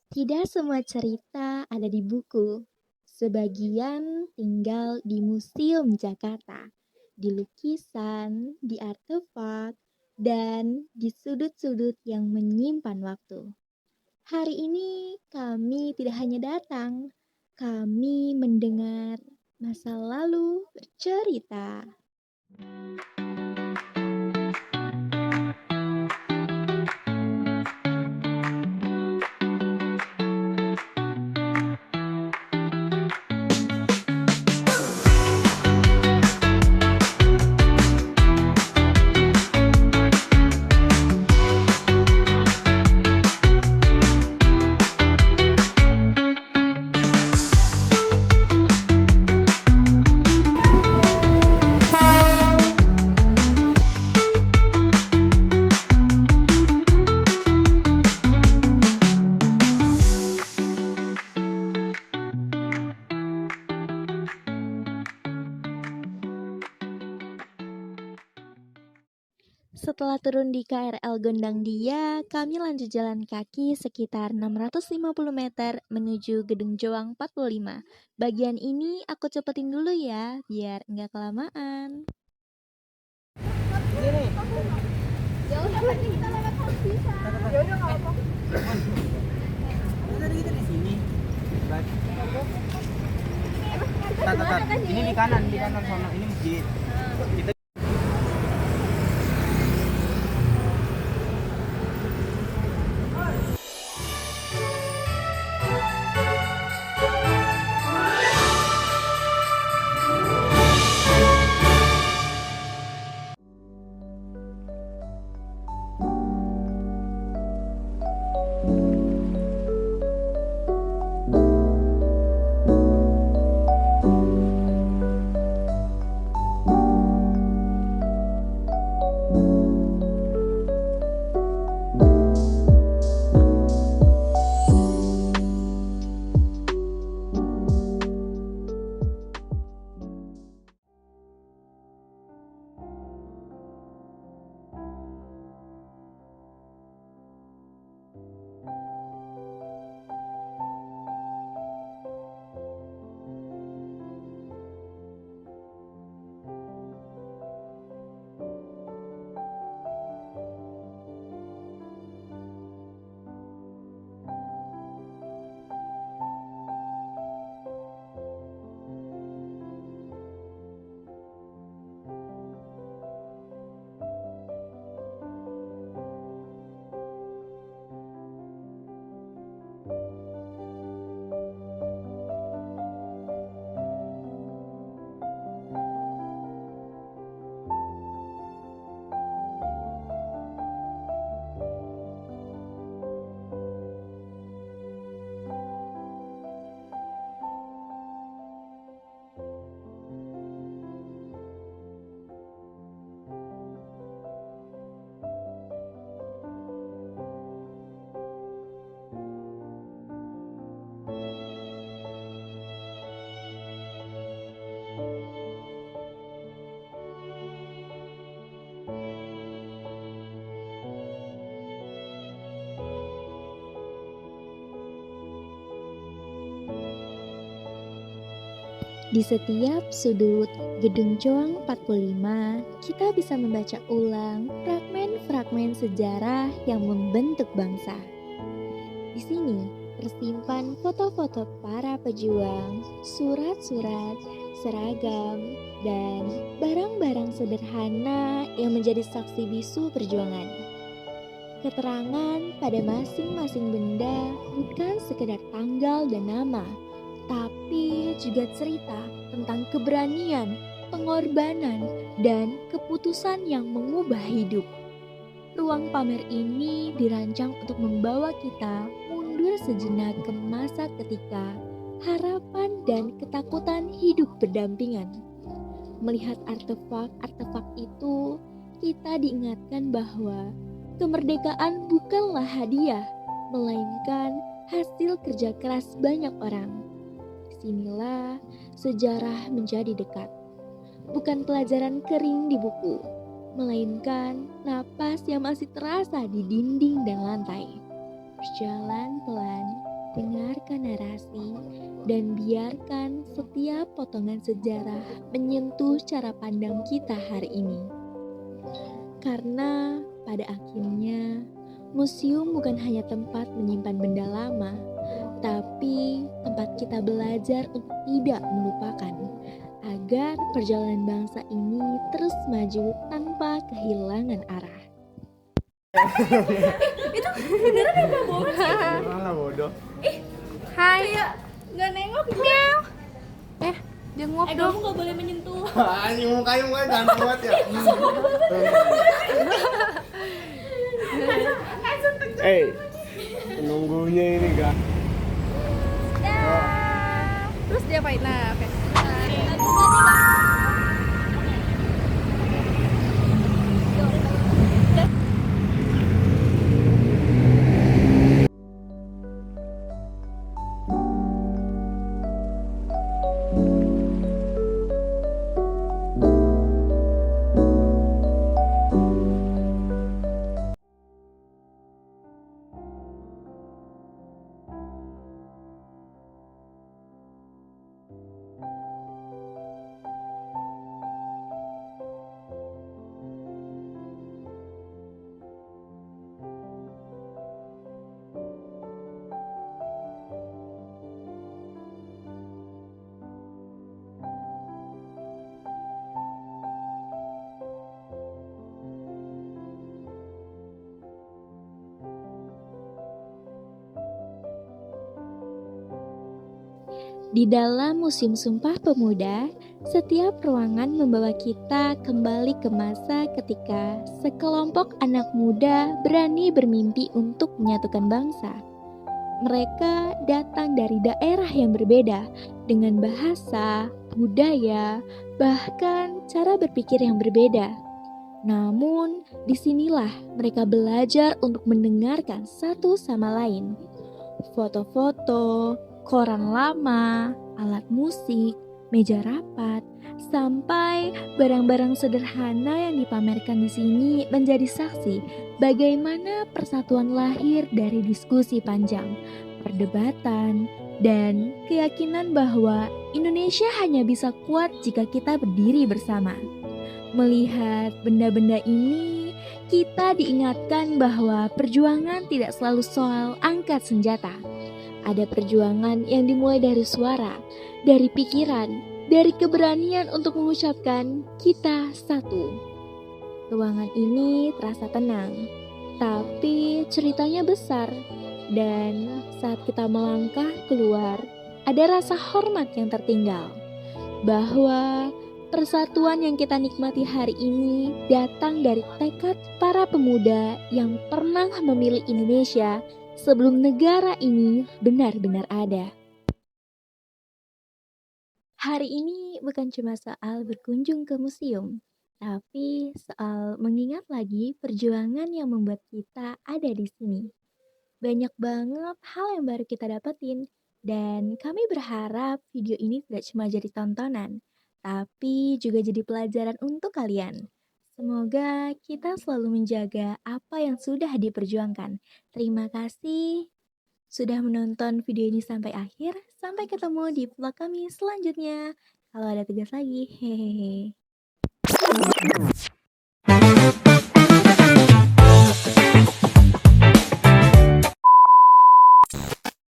Tidak semua cerita ada di buku. Sebagian tinggal di Museum Jakarta, di lukisan, di artefak, dan di sudut-sudut yang menyimpan waktu. Hari ini kami tidak hanya datang, kami mendengar masa lalu bercerita. Setelah turun di KRL Gondang Dia, kami lanjut jalan kaki sekitar 650 meter menuju Gedung Joang 45. Bagian ini aku cepetin dulu ya, biar nggak kelamaan. Tadi kita di sini. Ini di kanan sana. Ini masjid. Kita Di setiap sudut Gedung Joang 45, kita bisa membaca ulang fragmen-fragmen sejarah yang membentuk bangsa. Di sini tersimpan foto-foto para pejuang, surat-surat, seragam, dan barang-barang sederhana yang menjadi saksi bisu perjuangan. Keterangan pada masing-masing benda bukan sekedar tanggal dan nama, tapi juga cerita tentang keberanian, pengorbanan, dan keputusan yang mengubah hidup. Ruang pamer ini dirancang untuk membawa kita mundur sejenak ke masa ketika harapan dan ketakutan hidup berdampingan. Melihat artefak-artefak itu, kita diingatkan bahwa kemerdekaan bukanlah hadiah, melainkan hasil kerja keras banyak orang. Disinilah sejarah menjadi dekat. Bukan pelajaran kering di buku, melainkan napas yang masih terasa di dinding dan lantai. Berjalan pelan menambahkan narasi, dan biarkan setiap potongan sejarah menyentuh cara pandang kita hari ini. Karena pada akhirnya, museum bukan hanya tempat menyimpan benda lama, tapi tempat kita belajar untuk tidak melupakan, agar perjalanan bangsa ini terus maju tanpa kehilangan arah. Itu beneran ya Kak bohong sih? Malah bodoh. Hai. Kayak nggak nengok. Meow. Jenguk dong. Kamu nggak boleh menyentuh. Anjing mukanya ganteng banget ya. Penunggunya ini gak. Terus dia apain? Nah, oke. Di dalam Museum Sumpah Pemuda, setiap ruangan membawa kita kembali ke masa ketika sekelompok anak muda berani bermimpi untuk menyatukan bangsa. Mereka datang dari daerah yang berbeda, dengan bahasa, budaya, bahkan cara berpikir yang berbeda. Namun, disinilah mereka belajar untuk mendengarkan satu sama lain. Foto-foto, koran lama, alat musik, meja rapat, sampai barang-barang sederhana yang dipamerkan di sini menjadi saksi bagaimana persatuan lahir dari diskusi panjang, perdebatan, dan keyakinan bahwa Indonesia hanya bisa kuat jika kita berdiri bersama. Melihat benda-benda ini, kita diingatkan bahwa perjuangan tidak selalu soal angkat senjata. Ada perjuangan yang dimulai dari suara, dari pikiran, dari keberanian untuk mengucapkan kita satu. Ruangan ini terasa tenang, tapi ceritanya besar. Dan saat kita melangkah keluar, ada rasa hormat yang tertinggal. Bahwa persatuan yang kita nikmati hari ini datang dari tekad para pemuda yang pernah memilih Indonesia sebelum negara ini benar-benar ada. Hari ini bukan cuma soal berkunjung ke museum, tapi soal mengingat lagi perjuangan yang membuat kita ada di sini. Banyak banget hal yang baru kita dapetin, dan kami berharap video ini tidak cuma jadi tontonan, tapi juga jadi pelajaran untuk kalian. Semoga kita selalu menjaga apa yang sudah diperjuangkan. Terima kasih sudah menonton video ini sampai akhir. Sampai ketemu di vlog kami selanjutnya. Kalau ada tugas lagi, hehehe.